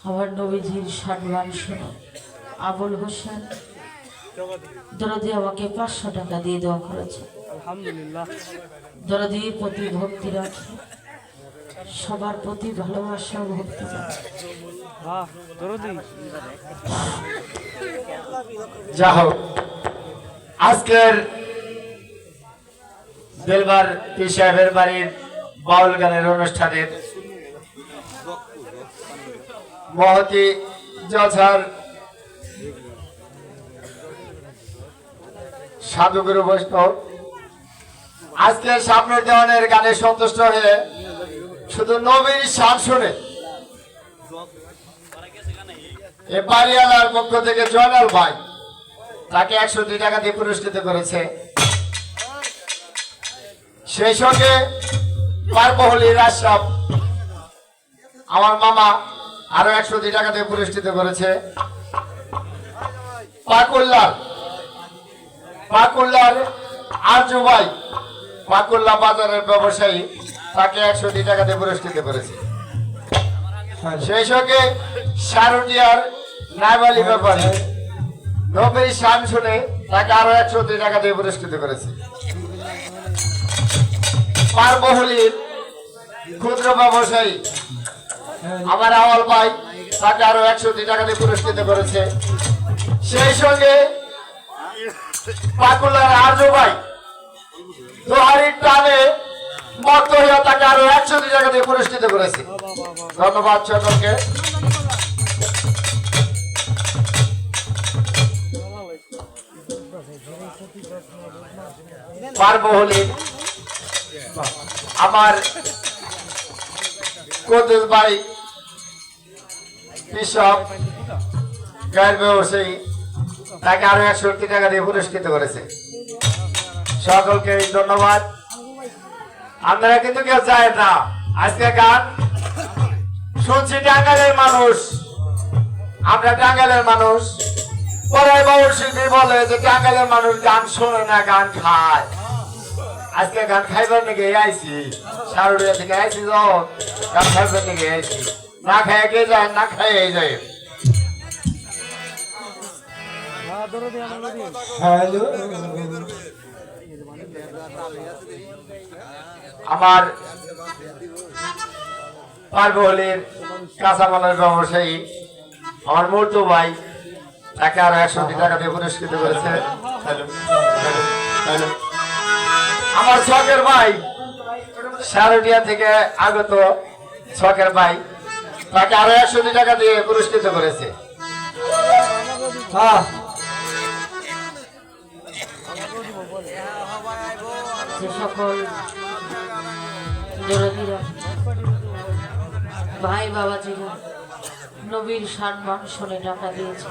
আমার নবীজির সম্মান শুনে আবুল হোসেন দরদি আমাকে 500 টাকা দিয়ে দেওয়া করেছে। আলহামদুলিল্লাহ। দরদির প্রতি ভক্তি রাখে, সবার প্রতি ভালোবাসা ও ভক্তি রাখে। যা হোক, আজকের দিলবার পীর সাহেবের বাড়ির বাউল গানের অনুষ্ঠানের মহতি জলসার সাধুগুরু বৈষ্ণব আজকের সামনের দেওয়ানের গানে সন্তুষ্ট হয়ে শুধু নবীর শান শুনে এ বাড়িওয়ালার পক্ষ থেকে জয়নাল ভাই তাকে 102 টাকা দিয়ে পুরস্কৃত করেছে। সেই সঙ্গে পারবহলির আশরাফ আমার মামা আরো 102 টাকা দিয়ে পুরস্কৃত করেছে। পাকুল্লার আরজু ভাই পাকুল্লা বাজারের ব্যবসায়ী তাকে 102 টাকা দিয়ে পুরস্কৃত করেছে। সেই সঙ্গে শারুটিয়ার নাইবালি ব্যাপারী নবীর শান শুনে তাকে আরো 102 টাকা দিয়ে পুরস্কৃত করেছে। পারবহলির ক্ষুদ্র ব্যবসায়ী আমার আওয়াল ভাই তাকে আরো 102 টাকা দিয়ে পুরস্কৃত করেছে। সেই সঙ্গে পাকুলার আরজু ভাই দোহারির টানে মত হইয়া তাকে আরো 102 টাকা দিয়ে পুরস্কৃত করেছে। ধন্যবাদ সকলকে। পারবহলির আমার কদুস ভাই কৃষক গায়ের ব্যবসায়ী তাকে আরো 102 টাকা দিয়ে পুরস্কৃত করেছে। সকলকে ধন্যবাদ। আপনারা কিন্তু কেউ চায় না আজকে গান শুনছি টাঙ্গাইলের মানুষ, আমরা টাঙ্গাইলের মানুষ। পরে বাউল শিল্পী বলে যে টাঙ্গাইলের মানুষ গান শোনে না গান খায়। আজকে গান খাইবার নাকি আইছি, সারুড়িয়া থেকে আইছি তো গান খাইবার নাকি আইছি। না খায় কে যায়, না খায় এই যায়। আমার পারবহলির কাঁচামালের ব্যবসায়ী আমার মর্তু ভাই তাকে আরো 102 টাকা দিয়ে পুরস্কৃত করেছে। আমার ছকের ভাই শারুটিয়া থেকে আগত ছকের ভাই তাকে আরো 102 টাকা দিয়ে পুরস্কৃত করেছে। যে সকল দরদিরা ভাই বাবাজিরা নবীর সম্মান শুনে টাকা দিয়েছে,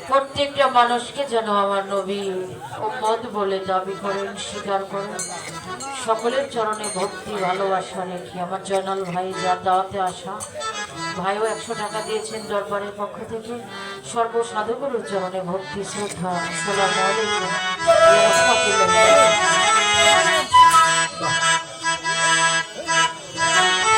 প্রত্যেকটা মানুষকে যেন আমার নবী উম্মত বলে দাবি করেন, স্বীকার করেন। সকলের চরণে ভক্তি ভালোবাসা রেখে আমার জয়নাল ভাই যার দাওয়াতে আসা ভাইও 100 টাকা দিয়েছেন দরবারের পক্ষ থেকে। সর্বসাধুগুরুর চরণে ভক্তি শ্রদ্ধা। আসসালামু আলাইকুম।